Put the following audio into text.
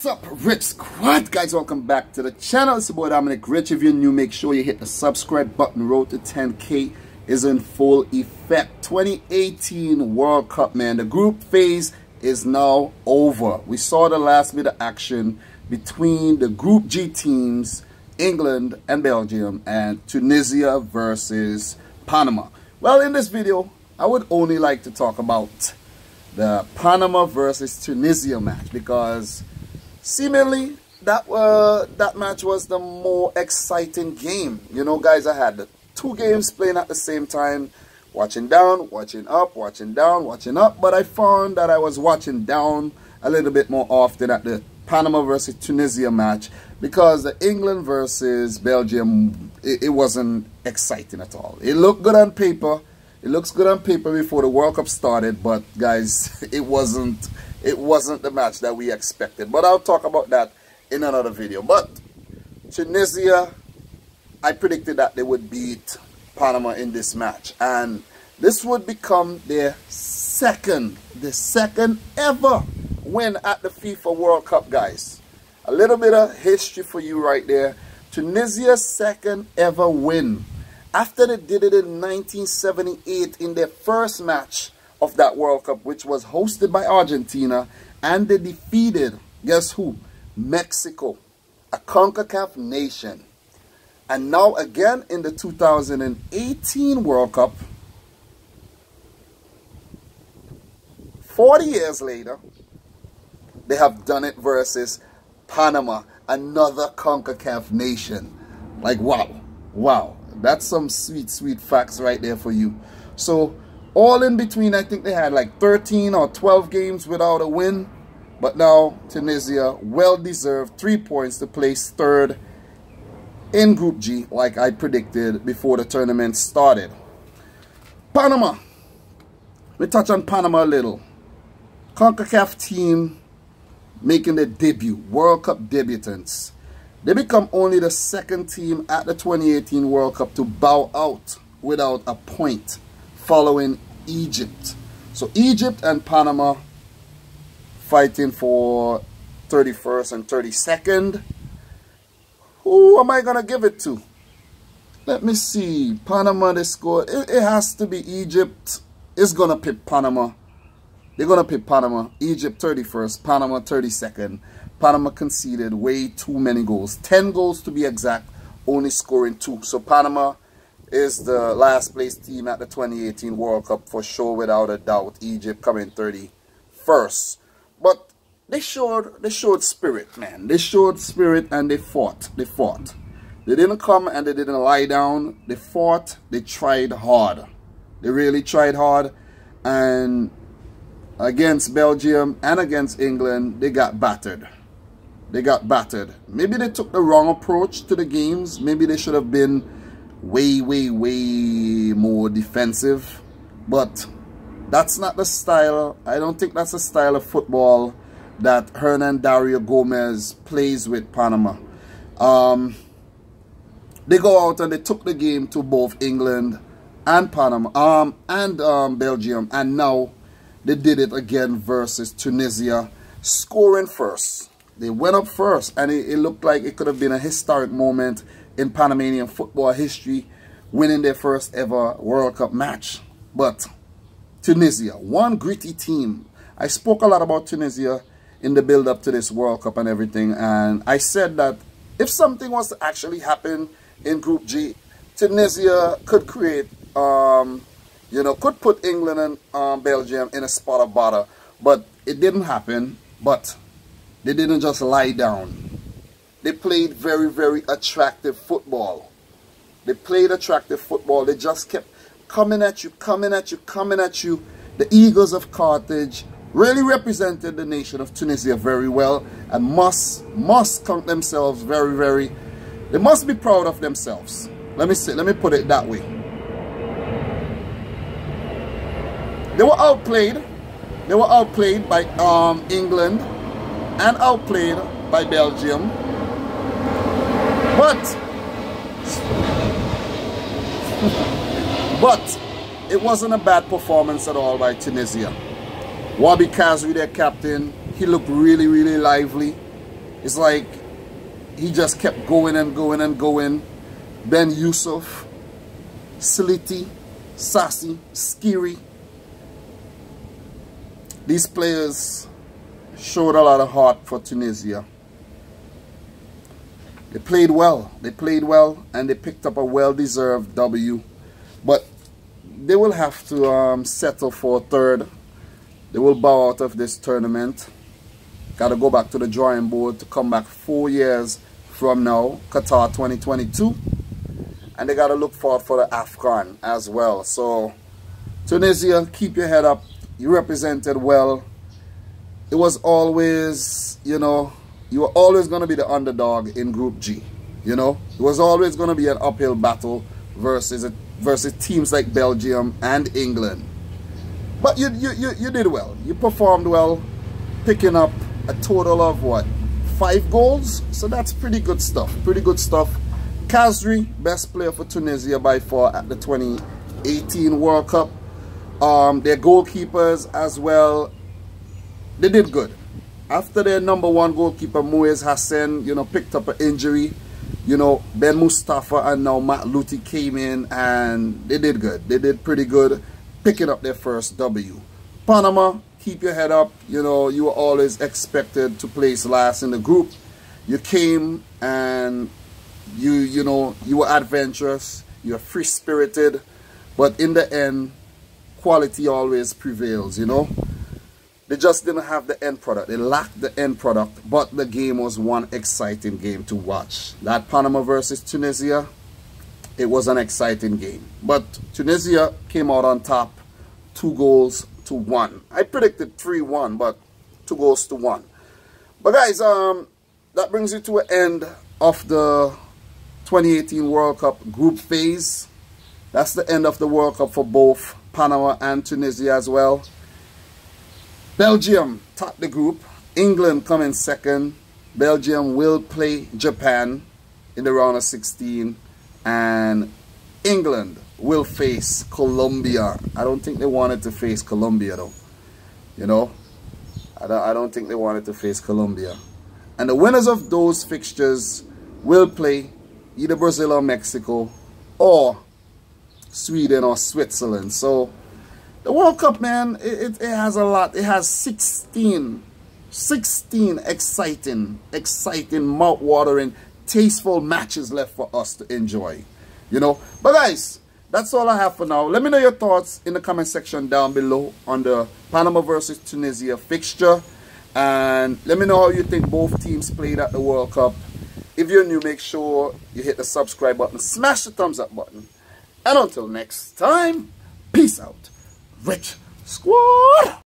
What's up, Rich Squad? Guys, welcome back to the channel. It's your boy Dominic Rich. If you're new, make sure you hit the subscribe button. Road to 10K is in full effect. 2018 World Cup, man. The group phase is now over. We saw the last bit of action between the Group G teams, England and Belgium, and Tunisia versus Panama. Well, in this video, I would only like to talk about the Panama versus Tunisia match, because seemingly that match was the more exciting game. You know, guys, I had the two games playing at the same time, watching down, watching up, watching down, watching up, but I found that I was watching down a little bit more often at the Panama versus Tunisia match, because the England versus Belgium, it wasn't exciting at all. It looked good on paper. It looks good on paper before the World Cup started, but guys, it wasn't the match that we expected. But I'll talk about that in another video. But Tunisia, I predicted that they would beat Panama in this match, and this would become their second ever win at the FIFA World Cup, guys. A little bit of history for you right there. Tunisia's second ever win, after they did it in 1978 in their first match of that World Cup, which was hosted by Argentina, and they defeated, guess who? Mexico, a CONCACAF nation. And now again in the 2018 World Cup, 40 years later, they have done it versus Panama, another CONCACAF nation. Like, wow, wow. That's some sweet facts right there for you. So all in between, I think they had like 13 or 12 games without a win. But now Tunisia, well-deserved 3 points to place third in Group G, like I predicted before the tournament started. Panama. We touch on Panama a little. CONCACAF team making their debut, World Cup debutants. They become only the second team at the 2018 World Cup to bow out without a point, following Egypt. So Egypt and Panama fighting for 31st and 32nd. Who am I going to give it to? Let me see. Panama, they scored. It has to be Egypt. It's going to pick Panama. They're going to pick Panama. Egypt 31st, Panama 32nd. Panama conceded way too many goals. 10 goals to be exact, only scoring 2. So Panama is the last place team at the 2018 World Cup for sure, without a doubt. Egypt coming 31st. But they showed spirit, man. They showed spirit and they fought. They fought. They didn't come and they didn't lie down. They fought. They tried hard. They really tried hard. And against Belgium and against England, they got battered. They got battered. Maybe they took the wrong approach to the games. Maybe they should have been way more defensive. But that's not the style. I don't think that's the style of football that Hernan Dario Gomez plays with Panama. They go out and they took the game to both England and Panama, Belgium, and now they did it again versus Tunisia, scoring first. They went up first, and it looked like it could have been a historic moment in Panamanian football history, winning their first ever World Cup match. But Tunisia, one gritty team. I spoke a lot about Tunisia in the build-up to this World Cup and everything, and I said that if something was to actually happen in Group G, Tunisia could create, could put England and Belgium in a spot of bother. But it didn't happen. But they didn't just lie down. They played very attractive football. They played attractive football. They just kept coming at you. The Eagles of Carthage really represented the nation of Tunisia very well, and must count themselves very. They must be proud of themselves. Let me put it that way. They were outplayed. They were outplayed by England and outplayed by Belgium. But it wasn't a bad performance at all by Tunisia. Wabi Kazri, their captain, he looked really lively. It's like he just kept going and going and going. Ben Yusuf, Siliti, Sassy, Skiri. These players showed a lot of heart for Tunisia. They played well. They played well and they picked up a well-deserved W. But they will have to settle for third. They will bow out of this tournament. Got to go back to the drawing board to come back 4 years from now, Qatar 2022. And they got to look forward for the AFCON as well. So, Tunisia, keep your head up. You represented well. It was always, you know, you were always going to be the underdog in Group G. You know, it was always going to be an uphill battle versus teams like Belgium and England. But you did well. You performed well, picking up a total of what? 5 goals? So that's pretty good stuff. Pretty good stuff. Kazri, best player for Tunisia by far at the 2018 World Cup. Their goalkeepers as well, they did good. After their #1 goalkeeper, Moez Hassan, you know, picked up an injury, you know, Ben Mustafa and now Matt Luti came in and they did good. They did pretty good, picking up their first W. Panama, keep your head up. You know, you were always expected to place last in the group. You came and you know, you were adventurous, you were free-spirited, but in the end, quality always prevails, you know. They just didn't have the end product. They lacked the end product, but the game was one exciting game to watch. That Panama versus Tunisia, it was an exciting game. But Tunisia came out on top, 2-1. I predicted 3-1, but 2-1. But guys, that brings you to an end of the 2018 World Cup group phase. That's the end of the World Cup for both Panama and Tunisia as well. Belgium top the group. England come in second. Belgium will play Japan in the round of 16. And England will face Colombia. I don't think they wanted to face Colombia though. You know, I don't think they wanted to face Colombia. And the winners of those fixtures will play either Brazil or Mexico or Sweden or Switzerland. So the World Cup, man, it has a lot. It has 16 exciting, mouth-watering, tasteful matches left for us to enjoy. You know, but guys, that's all I have for now. Let me know your thoughts in the comment section down below on the Panama versus Tunisia fixture. And let me know how you think both teams played at the World Cup. If you're new, make sure you hit the subscribe button, smash the thumbs up button. And until next time, peace out, Rich Squad.